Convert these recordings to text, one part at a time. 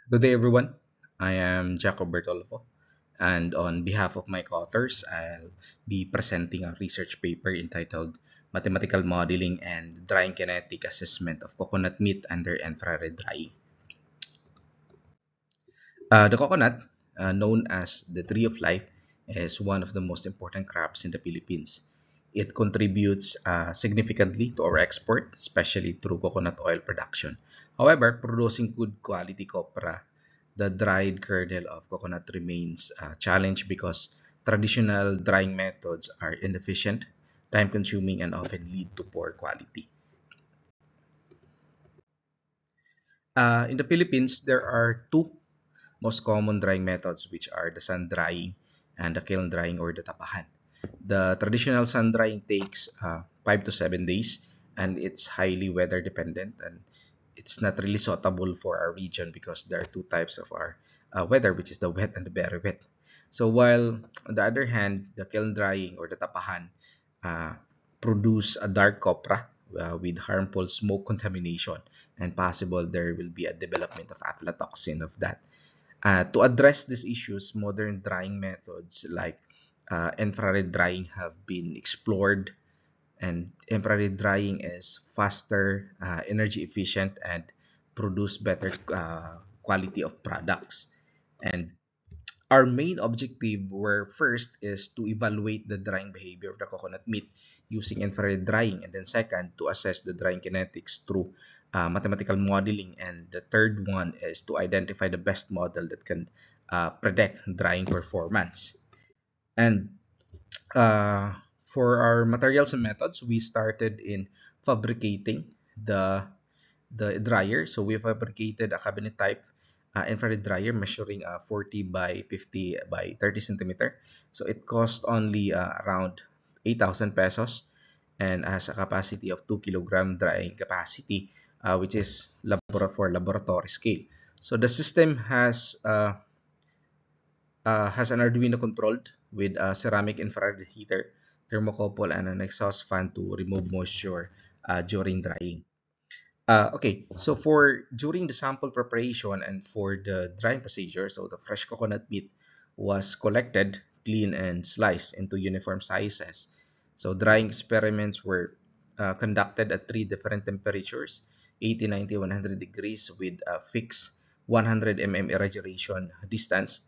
Good day, everyone. I am Jacob Bertolfo, and on behalf of my co-authors, I'll be presenting a research paper entitled Mathematical Modeling and Drying Kinetic Assessment of Coconut Meat Under Infrared Drying. The coconut, known as the tree of life, is one of the most important crops in the Philippines. It contributes significantly to our export, especially through coconut oil production. However, producing good quality copra, the dried kernel of coconut remains a challenge because traditional drying methods are inefficient, time consuming, and often lead to poor quality. In the Philippines, there are two most common drying methods, which are the sun drying and the kiln drying or the tapahan. The traditional sun drying takes 5 to 7 days, and it's highly weather dependent, and it's not really suitable for our region because there are two types of our weather, which is the wet and the very wet. So while on the other hand, the kiln drying or the tapahan uh, produce a dark copra with harmful smoke contamination, and possible there will be a development of aflatoxin of that. To address these issues, modern drying methods like infrared drying have been explored, and infrared drying is faster, energy efficient, and produce better quality of products. And our main objective were first is to evaluate the drying behavior of the coconut meat using infrared drying, and then second to assess the drying kinetics through mathematical modeling, and the third one is to identify the best model that can predict drying performance. And uh, for our materials and methods, we started in fabricating the the dryer. So we fabricated a cabinet type infrared dryer measuring 40 by 50 by 30 centimeter. So it cost only around 8,000 pesos and has a capacity of 2 kilogram drying capacity, which is for laboratory scale. So the system has an Arduino controlled with a ceramic infrared heater, thermocouple, and an exhaust fan to remove moisture during drying. Okay, so for during the sample preparation and for the drying procedure, so the fresh coconut meat was collected, cleaned, and sliced into uniform sizes. So drying experiments were conducted at three different temperatures: 80, 90, 100 degrees, with a fixed 100 irradiation distance.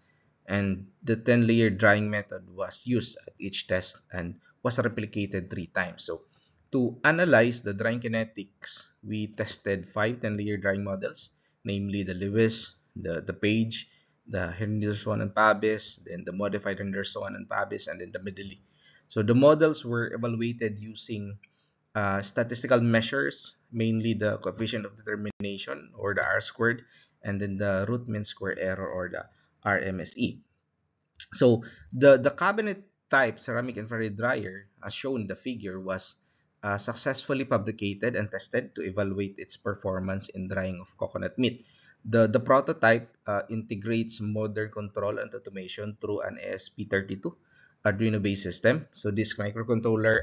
And the 10-layer drying method was used at each test and was replicated 3 times. So to analyze the drying kinetics, we tested five 10-layer drying models, namely the Lewis, the Page, the Henderson and Pabis, then the modified Henderson and Pabis, and then the Medley. So the models were evaluated using statistical measures, mainly the coefficient of determination or the R squared, and then the root mean square error or the RMSE. So the cabinet type ceramic infrared dryer, as shown in the figure, was successfully fabricated and tested to evaluate its performance in drying of coconut meat. The prototype integrates modern control and automation through an ASP32 Arduino-based system. So this microcontroller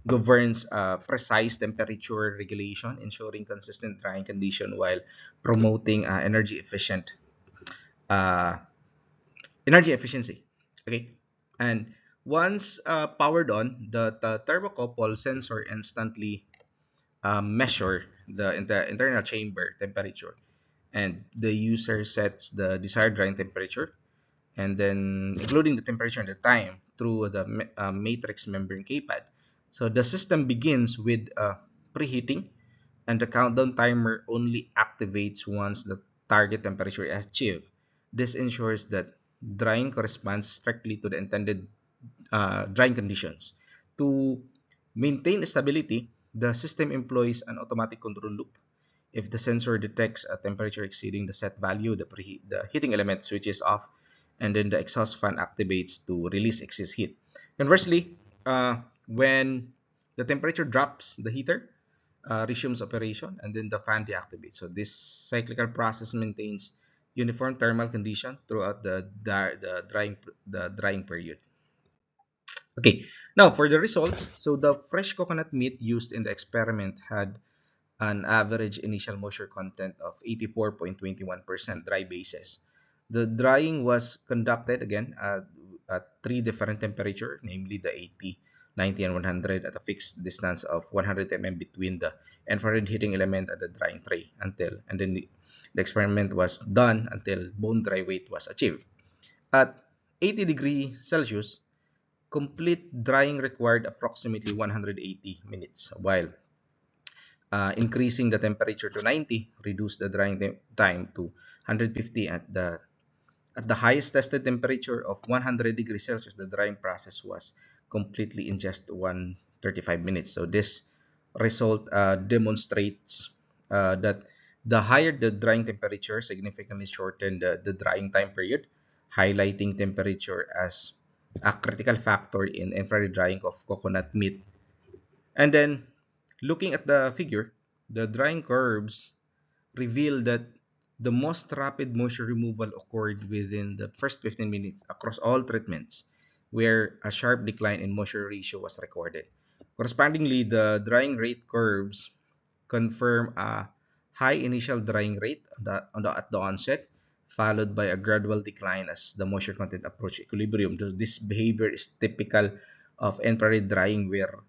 governs precise temperature regulation, ensuring consistent drying condition while promoting uh, energy efficiency. Okay, and once powered on, the thermocouple sensor instantly measure the internal chamber temperature, and the user sets the desired drying temperature, and then including the temperature and the time through the matrix membrane keypad. So the system begins with preheating, and the countdown timer only activates once the target temperature is achieved. This ensures that drying corresponds strictly to the intended drying conditions. To maintain stability, the system employs an automatic control loop. If the sensor detects a temperature exceeding the set value, the heating element switches off, and then the exhaust fan activates to release excess heat. Conversely, when the temperature drops, the heater resumes operation, and then the fan deactivates. So this cyclical process maintains uniform thermal condition throughout the drying period. Okay, now for the results. So the fresh coconut meat used in the experiment had an average initial moisture content of 84.21% dry basis. The drying was conducted again at three different temperatures, namely the 80, 90, and 100 at a fixed distance of 100 mm between the infrared heating element and the drying tray and then the experiment was done until bone dry weight was achieved. At 80 degrees Celsius, complete drying required approximately 180 minutes, while increasing the temperature to 90 reduced the drying time to 150. At the highest tested temperature of 100 degrees Celsius, the drying process was completely in just 135 minutes. So this result demonstrates that the higher the drying temperature significantly shortened the drying time period, highlighting temperature as a critical factor in infrared drying of coconut meat. And then looking at the figure, the drying curves reveal that the most rapid moisture removal occurred within the first 15 minutes across all treatments, where a sharp decline in moisture ratio was recorded. Correspondingly, the drying rate curves confirm a high initial drying rate at the onset, followed by a gradual decline as the moisture content approached equilibrium. This behavior is typical of infrared drying, where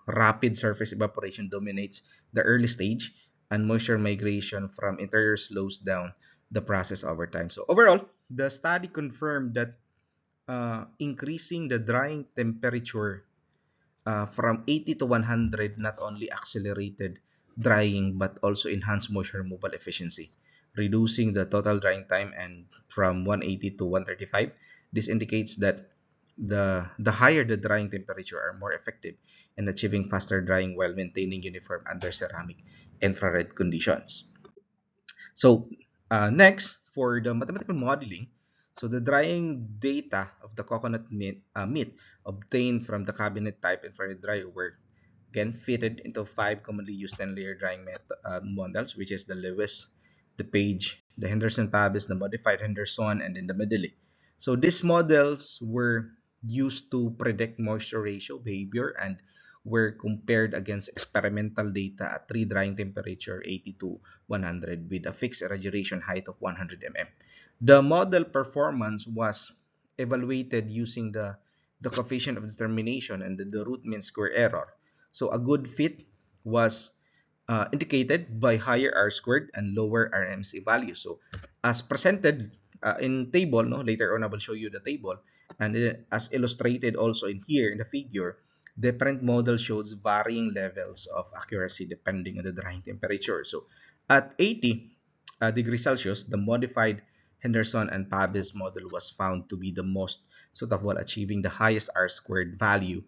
rapid surface evaporation dominates the early stage and moisture migration from interior slows down the process over time. So overall, the study confirmed that increasing the drying temperature from 80 to 100 not only accelerated drying but also enhanced moisture removal efficiency, reducing the total drying time and from 180 to 135. This indicates that the higher the drying temperature are more effective in achieving faster drying while maintaining uniform under ceramic infrared conditions. So next, for the mathematical modeling, so the drying data of the coconut meat obtained from the cabinet type infrared dryer were again fitted into five commonly used 10-layer drying models, which is the Lewis, the Page, the Henderson-Pabis, the modified Henderson, and then the Medley. So these models were used to predict moisture ratio behavior and were compared against experimental data at three drying temperature 80 to 100 with a fixed irradiation height of 100 mm. The model performance was evaluated using the coefficient of determination and the root mean square error. So a good fit was indicated by higher R squared and lower RMC value. So as presented in table, no, later on I will show you the table, and as illustrated also in here in the figure, different model shows varying levels of accuracy depending on the drying temperature. So at 80 degrees Celsius, the modified Henderson and Pabis model was found to be the most suitable, achieving the highest R squared value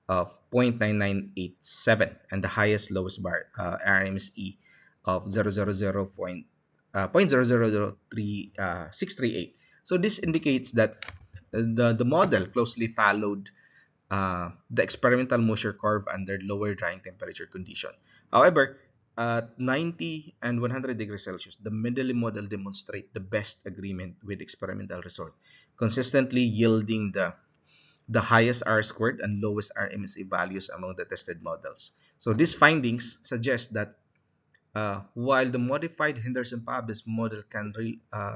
of 0.9987 and the highest lowest bar RMSE of 0.0003638. So this indicates that the model closely followed the experimental moisture curve under lower drying temperature condition. However, at 90 and 100 degrees Celsius, the Medley model demonstrate the best agreement with experimental result, consistently yielding the highest R squared and lowest RMSE values among the tested models. So these findings suggest that while the modified Henderson-Pabis model can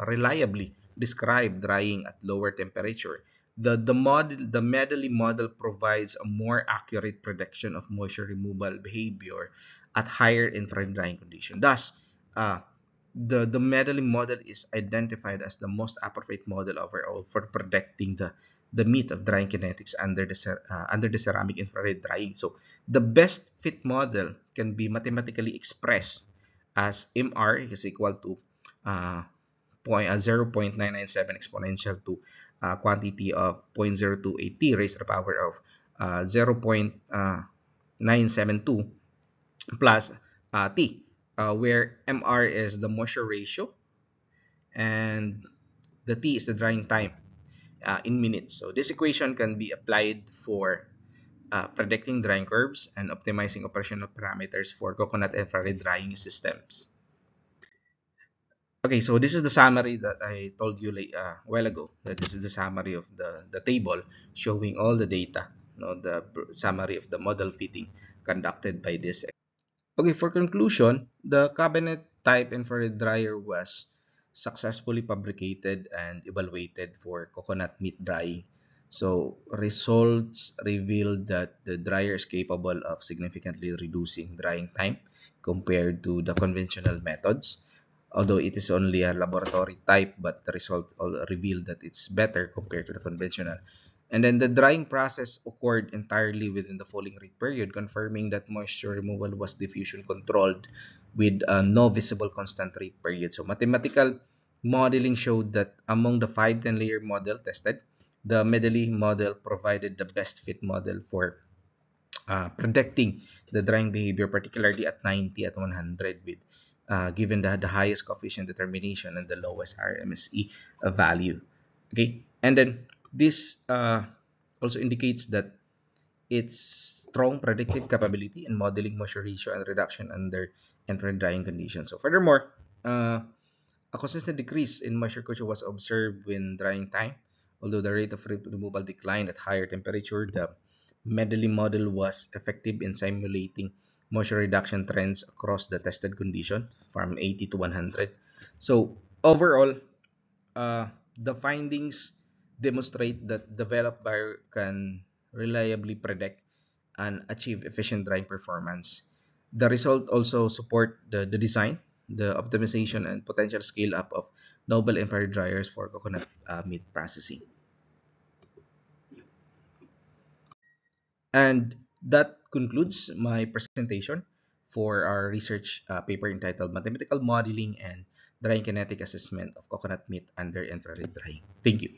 reliably describe drying at lower temperature, the Medley model provides a more accurate prediction of moisture removal behavior at higher infrared drying condition. Thus, uh, the Medley model is identified as the most appropriate model overall for predicting the meat of drying kinetics under the ceramic infrared drying. So the best fit model can be mathematically expressed as MR is equal to 0.997 exponential to quantity of 0.028 t raised to the power of 0.972 plus t, where MR is the moisture ratio and the t is the drying time in minutes. So this equation can be applied for predicting drying curves and optimizing operational parameters for coconut infrared drying systems. Okay, so this is the summary that I told you a while ago. That this is the summary of the table showing all the data, the summary of the model fitting conducted by this. Okay, for conclusion, the cabinet type infrared dryer was successfully fabricated and evaluated for coconut meat drying. So results revealed that the dryer is capable of significantly reducing drying time compared to the conventional methods. Although it is only a laboratory type, but the result revealed that it's better compared to the conventional. And then the drying process occurred entirely within the falling rate period, confirming that moisture removal was diffusion controlled with no visible constant rate period. So mathematical modeling showed that among the 5-10 layer model tested, the Medley model provided the best fit model for predicting the drying behavior, particularly at 90 at 100 with given the highest coefficient determination and the lowest RMSE value. Okay, and then this also indicates that its strong predictive capability in modeling moisture ratio and reduction under infrared drying conditions. So furthermore, a consistent decrease in moisture culture was observed when drying time. Although the rate of removal declined at higher temperature, the Medley model was effective in simulating moisture reduction trends across the tested condition from 80 to 100. So overall, the findings demonstrate that developed buyer can reliably predict and achieve efficient drying performance. The result also support the design, the optimization, and potential scale up of novel infrared dryers for coconut meat processing. And that concludes my presentation for our research paper entitled Mathematical Modeling and Drying Kinetic Assessment of Coconut Meat Under Infrared Drying. Thank you.